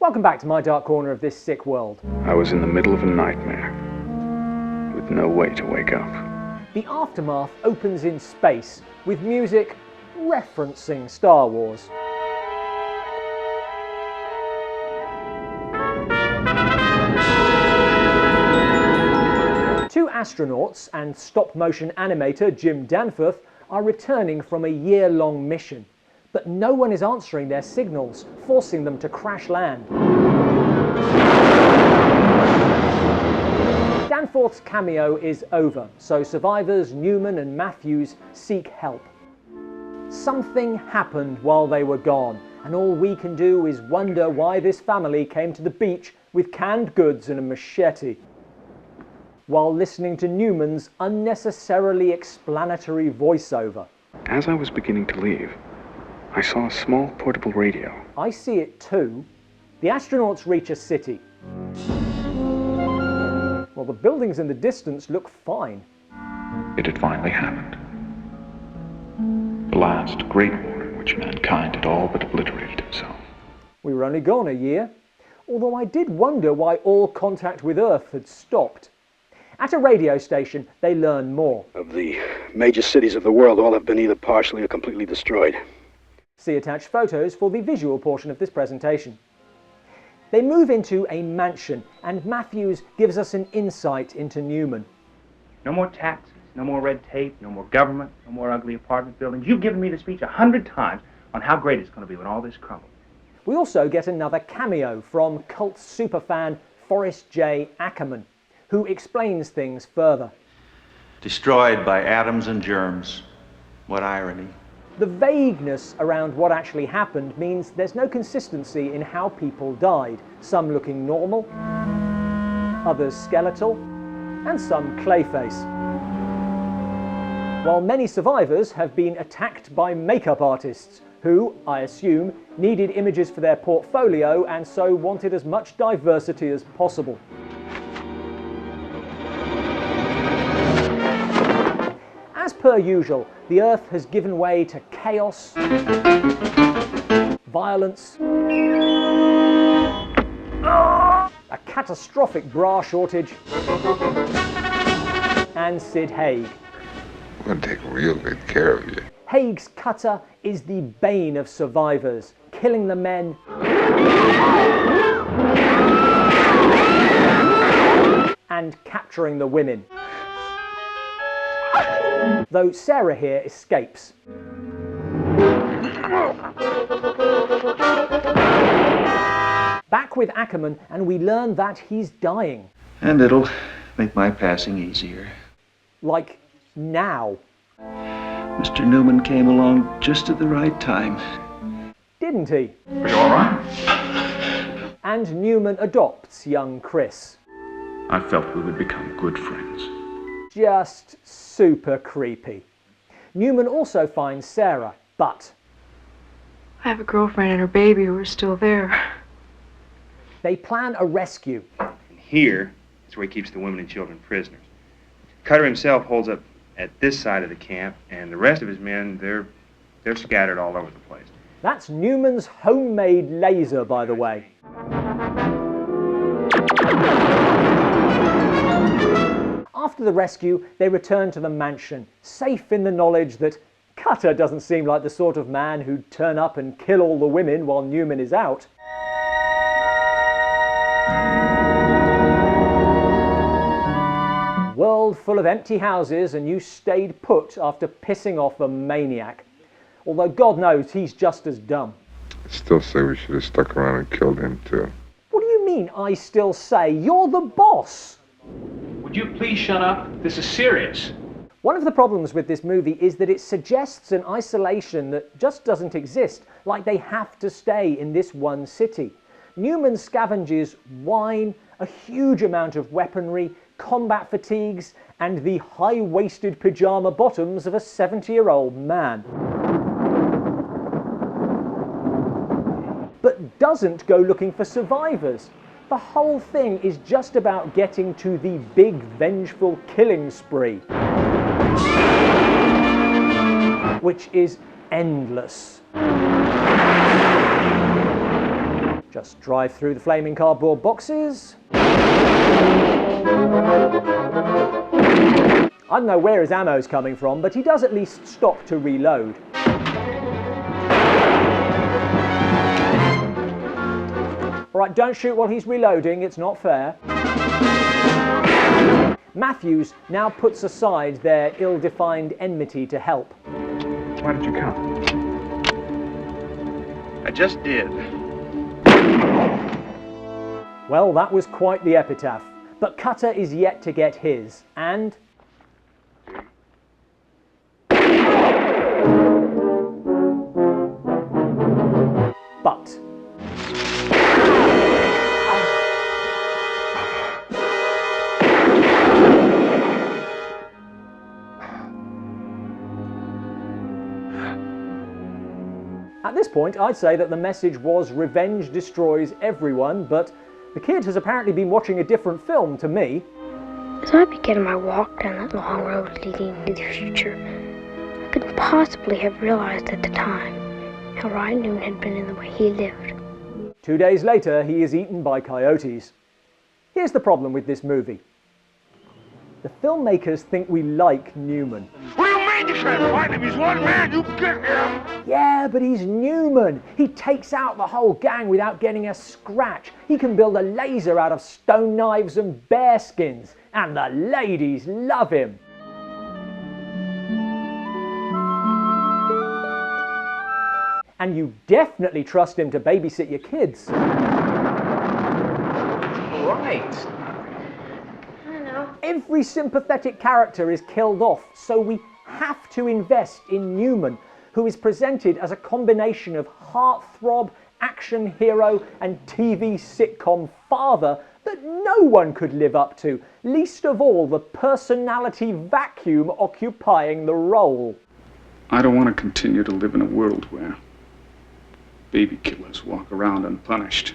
Welcome back to my dark corner of this sick world. I was in the middle of a nightmare, with no way to wake up. The aftermath opens in space, with music referencing Star Wars. Two astronauts and stop-motion animator Jim Danforth are returning from a year-long mission, but no one is answering their signals, forcing them to crash land. Danforth's cameo is over, so survivors Newman and Matthews seek help. Something happened while they were gone, and all we can do is wonder why this family came to the beach with canned goods and a machete, while listening to Newman's unnecessarily explanatory voiceover. As I was beginning to leave, I saw a small portable radio. I see it too. The astronauts reach a city. Well, the buildings in the distance look fine. It had finally happened. The last great war in which mankind had all but obliterated himself. We were only gone a year, although I did wonder why all contact with Earth had stopped. At a radio station, they learn more. Of the major cities of the world, all have been either partially or completely destroyed. See attached photos for the visual portion of this presentation. They move into a mansion, and Matthews gives us an insight into Newman. No more taxes, no more red tape, no more government, no more ugly apartment buildings. You've given me the speech 100 times on how great it's going to be when all this crumbles. We also get another cameo from cult superfan Forrest J. Ackerman, who explains things further. Destroyed by atoms and germs. What irony. The vagueness around what actually happened means there's no consistency in how people died, some looking normal, others skeletal, and some clayface. While many survivors have been attacked by makeup artists who, I assume, needed images for their portfolio and so wanted as much diversity as possible. As per usual, the Earth has given way to chaos, violence, a catastrophic bra shortage, and Sid Haig. We're going to take real good care of you. Haig's cutter is the bane of survivors, killing the men and capturing the women. Though Sarah here escapes. Back with Ackerman, and we learn that he's dying. And it'll make my passing easier. Like, now. Mr. Newman came along just at the right time. Didn't he? Are you all right? And Newman adopts young Chris. I felt we would become good friends. Just super creepy. Newman also finds Sarah, but I have a girlfriend and her baby who are still there. They plan a rescue. And here is where he keeps the women and children prisoners. Cutter himself holds up at this side of the camp, and the rest of his men, they're scattered all over the place. That's Newman's homemade laser, by the way. After the rescue, they return to the mansion, safe in the knowledge that Cutter doesn't seem like the sort of man who'd turn up and kill all the women while Newman is out. World full of empty houses, and you stayed put after pissing off a maniac. Although God knows he's just as dumb. I still say we should have stuck around and killed him too. What do you mean, I still say? You're the boss! Would you please shut up? This is serious. One of the problems with this movie is that it suggests an isolation that just doesn't exist, like they have to stay in this one city. Newman scavenges wine, a huge amount of weaponry, combat fatigues, and the high-waisted pyjama bottoms of a 70-year-old man. But doesn't go looking for survivors. The whole thing is just about getting to the big vengeful killing spree, which is endless. Just drive through the flaming cardboard boxes. I don't know where his ammo's coming from, but he does at least stop to reload. Alright, don't shoot while he's reloading, it's not fair. Matthews now puts aside their ill-defined enmity to help. Why did you come? I just did. Well, that was quite the epitaph. But Kuta is yet to get his, and... But... At this point, I'd say that the message was revenge destroys everyone, but the kid has apparently been watching a different film to me. As I began my walk down that long road leading into the future, I couldn't possibly have realized at the time how right Noon had been in the way he lived. 2 days later, he is eaten by coyotes. Here's the problem with this movie. The filmmakers think we like Newman. What do you mean you can't find him? He's one man, you get him! Yeah, but he's Newman. He takes out the whole gang without getting a scratch. He can build a laser out of stone knives and bear skins. And the ladies love him. And you definitely trust him to babysit your kids. Right. Every sympathetic character is killed off, so we have to invest in Newman, who is presented as a combination of heartthrob, action hero and TV sitcom father that no one could live up to, least of all the personality vacuum occupying the role. I don't want to continue to live in a world where baby killers walk around unpunished.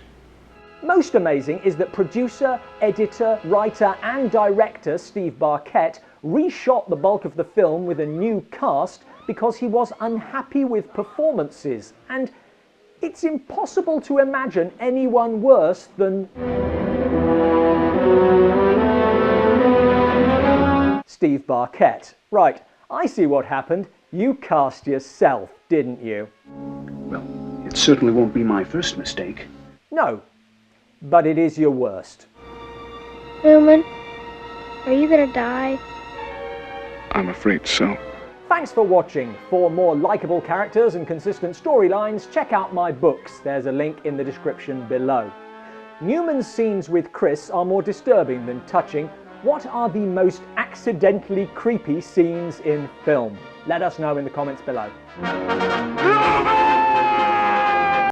Most amazing is that producer, editor, writer and director Steve Barkett reshot the bulk of the film with a new cast because he was unhappy with performances, and it's impossible to imagine anyone worse than Steve Barkett. Right, I see what happened. You cast yourself, didn't you? Well, it certainly won't be my first mistake. No. But it is your worst. Newman, are you gonna die? I'm afraid so. Thanks for watching. For more likeable characters and consistent storylines, check out my books. There's a link in the description below. Newman's scenes with Chris are more disturbing than touching. What are the most accidentally creepy scenes in film? Let us know in the comments below.